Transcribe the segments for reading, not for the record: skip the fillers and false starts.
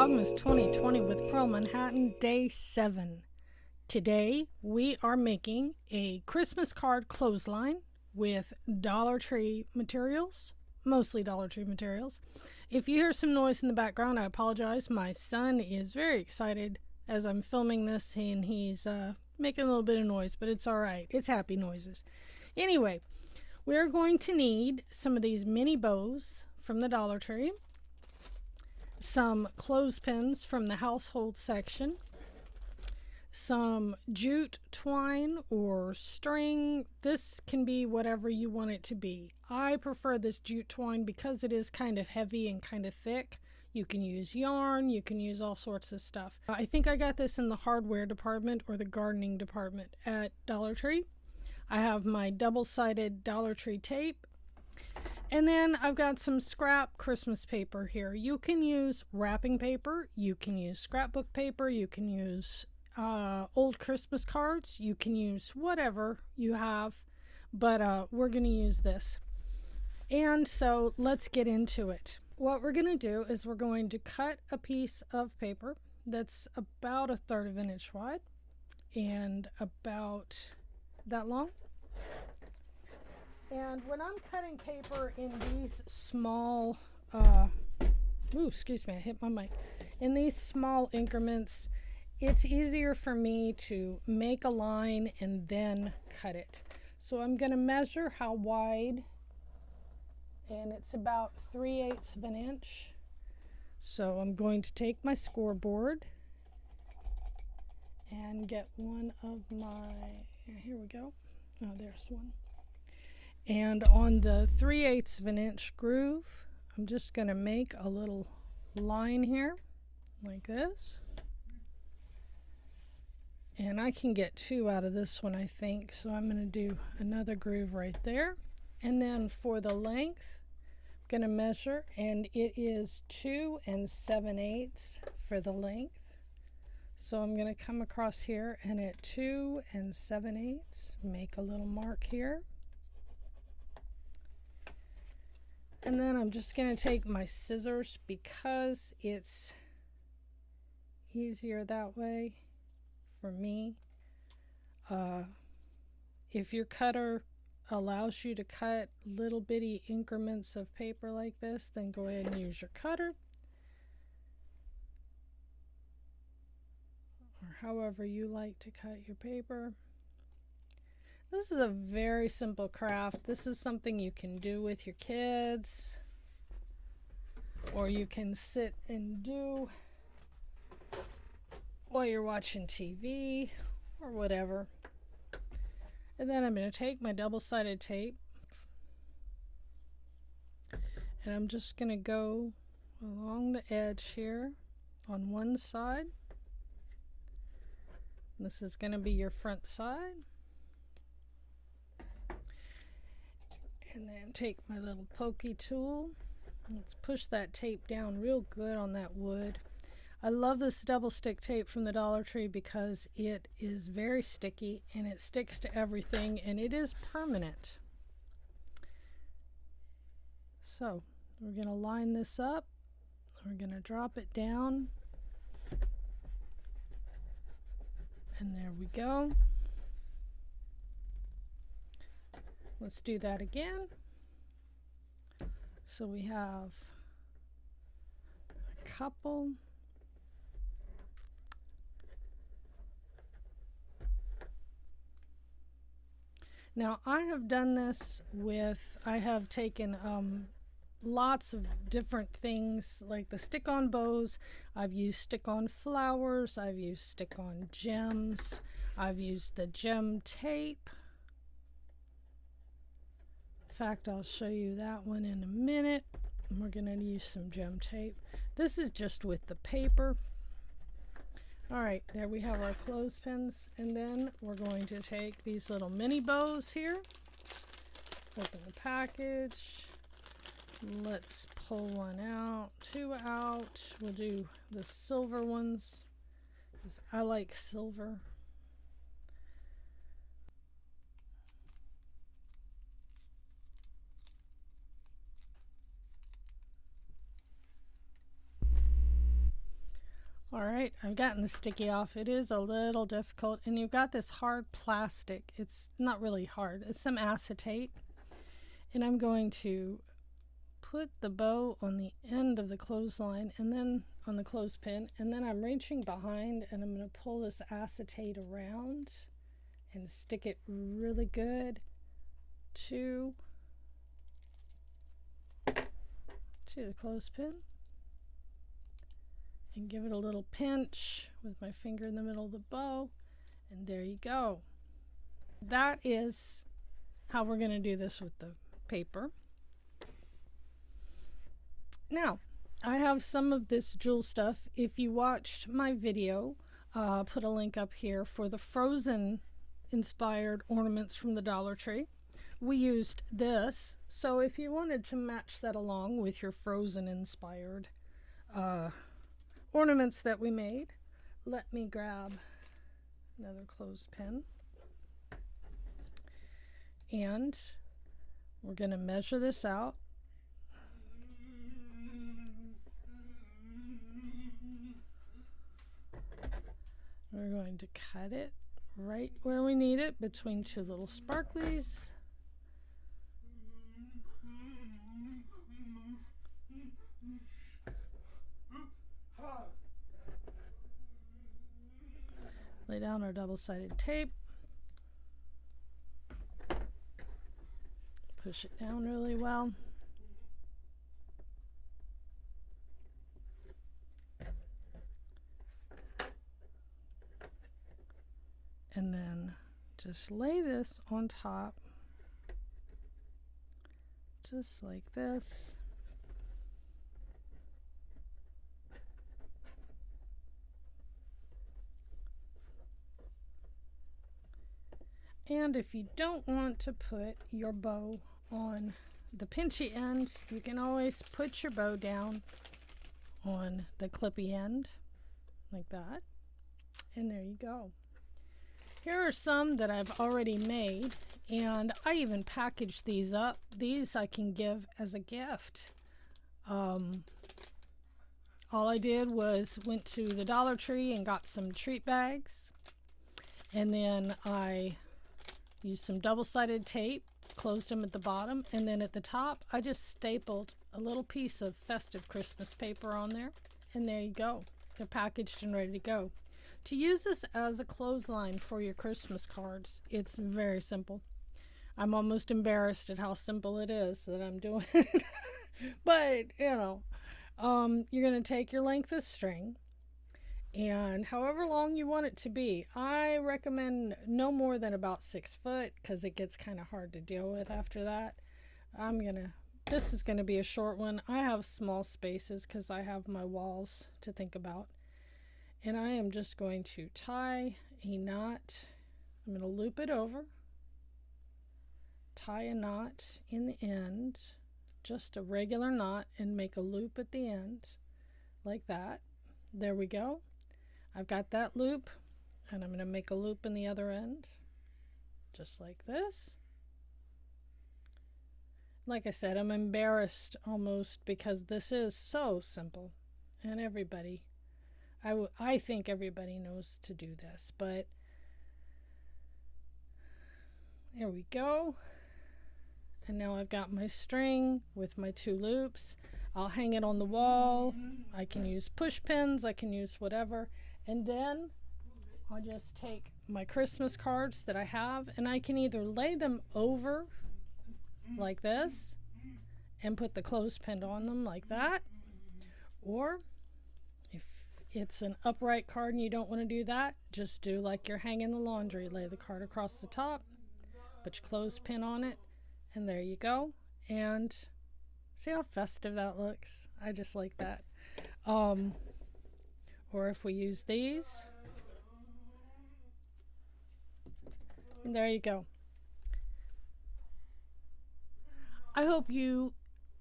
Vlogmas 2020 with Pearl Manhattan, Day 7. Today we are making a Christmas card clothesline with Dollar Tree materials, mostly Dollar Tree materials. If you hear some noise in the background, I apologize. My son is very excited as I'm filming this and he's making a little bit of noise, but it's alright. It's happy noises. Anyway, we're going to need some of these mini bows from the Dollar Tree, some clothespins from the household section, some jute twine or string. This can be whatever you want it to be. I prefer this jute twine because it is kind of heavy and kind of thick. You can use yarn, you can use all sorts of stuff. I think I got this in the hardware department or the gardening department at Dollar Tree. I have my double-sided Dollar Tree tape. And then I've got some scrap Christmas paper here. You can use wrapping paper, you can use scrapbook paper, you can use old Christmas cards, you can use whatever you have, but we're going to use this. And so let's get into it. What we're going to do is we're going to cut a piece of paper that's about 1/3 of an inch wide and about that long. And when I'm cutting paper in these small, excuse me, I hit my mic. In these small increments, it's easier for me to make a line and then cut it. So I'm going to measure how wide, and it's about 3/8 of an inch. So I'm going to take my scoreboard and get one of my, here we go. Oh, there's one. And on the 3/8 of an inch groove, I'm just going to make a little line here like this. And I can get 2 out of this one, I think. So I'm going to do another groove right there. And then for the length, I'm going to measure, and it is 2 7/8 for the length. So I'm going to come across here and at 2 7/8, make a little mark here. And then I'm just going to take my scissors because it's easier that way for me. If your cutter allows you to cut little bitty increments of paper like this, then go ahead and use your cutter. Or however you like to cut your paper. This is a very simple craft. This is something you can do with your kids, or you can sit and do while you're watching TV or whatever. And then I'm going to take my double-sided tape and I'm just going to go along the edge here on one side. This is going to be your front side. And then take my little pokey tool. Let's push that tape down real good on that wood. I love this double stick tape from the Dollar Tree because it is very sticky and it sticks to everything and it is permanent. So we're going to line this up. We're going to drop it down. And there we go. Let's do that again. So we have a couple. Now I have done this with, I have taken lots of different things like the stick-on bows. I've used stick-on flowers. I've used stick-on gems. I've used the gem tape. In fact, I'll show you that one in a minute. We're going to use some gem tape. This is just with the paper. All right, there we have our clothespins. And then we're going to take these little mini bows here. Open the package. Let's pull one out, 2 out. We'll do the silver ones because I like silver. All right, I've gotten the sticky off. It is a little difficult, and you've got this hard plastic. It's not really hard. It's some acetate, and I'm going to put the bow on the end of the clothesline and then on the clothespin, and then I'm reaching behind and I'm going to pull this acetate around and stick it really good to the clothespin and give it a little pinch with my finger in the middle of the bow, and there you go. That is how we're going to do this with the paper. Now, I have some of this jewel stuff. If you watched my video, put a link up here for the Frozen inspired ornaments from the Dollar Tree. We used this, so if you wanted to match that along with your Frozen inspired ornaments that we made, let me grab another clothespin, and we're going to measure this out. We're going to cut it right where we need it, between two little sparklies. Lay down our double-sided tape. Push it down really well. And then just lay this on top, just like this. And if you don't want to put your bow on the pinchy end, you can always put your bow down on the clippy end, like that. And there you go. Here are some that I've already made, and I even packaged these up. These I can give as a gift. All I did was went to the Dollar Tree and got some treat bags, and then I used some double-sided tape, closed them at the bottom, and then at the top I just stapled a little piece of festive Christmas paper on there, and there you go. They're packaged and ready to go. To use this as a clothesline for your Christmas cards, it's very simple. I'm almost embarrassed at how simple it is that I'm doing it. But, you know, you're going to take your length of string, and however long you want it to be. I recommend no more than about 6 foot, because it gets kind of hard to deal with after that. This is going to be a short one. I have small spaces because I have my walls to think about. And I am just going to tie a knot. I'm going to loop it over, tie a knot in the end, just a regular knot, and make a loop at the end, like that. There we go. I've got that loop, and I'm going to make a loop in the other end, just like this. Like I said, I'm embarrassed almost because this is so simple, and I think everybody knows to do this, but there we go. And now I've got my string with my 2 loops. I'll hang it on the wall. I can use push pins, I can use whatever. And then I'll just take my Christmas cards that I have, and I can either lay them over like this and put the clothespin on them like that, or it's an upright card and you don't want to do that, just do like you're hanging the laundry. Lay the card across the top, put your clothespin on it, and there you go. And see how festive that looks? I just like that. Or if we use these, and there you go. I hope you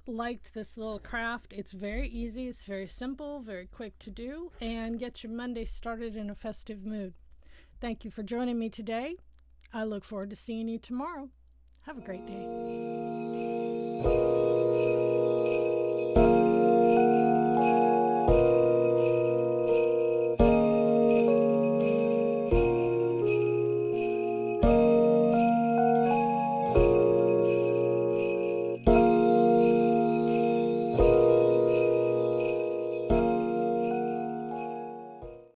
liked this little craft. It's very easy, it's very simple, very quick to do, and get your Monday started in a festive mood. Thank you for joining me today. I look forward to seeing you tomorrow. Have a great day.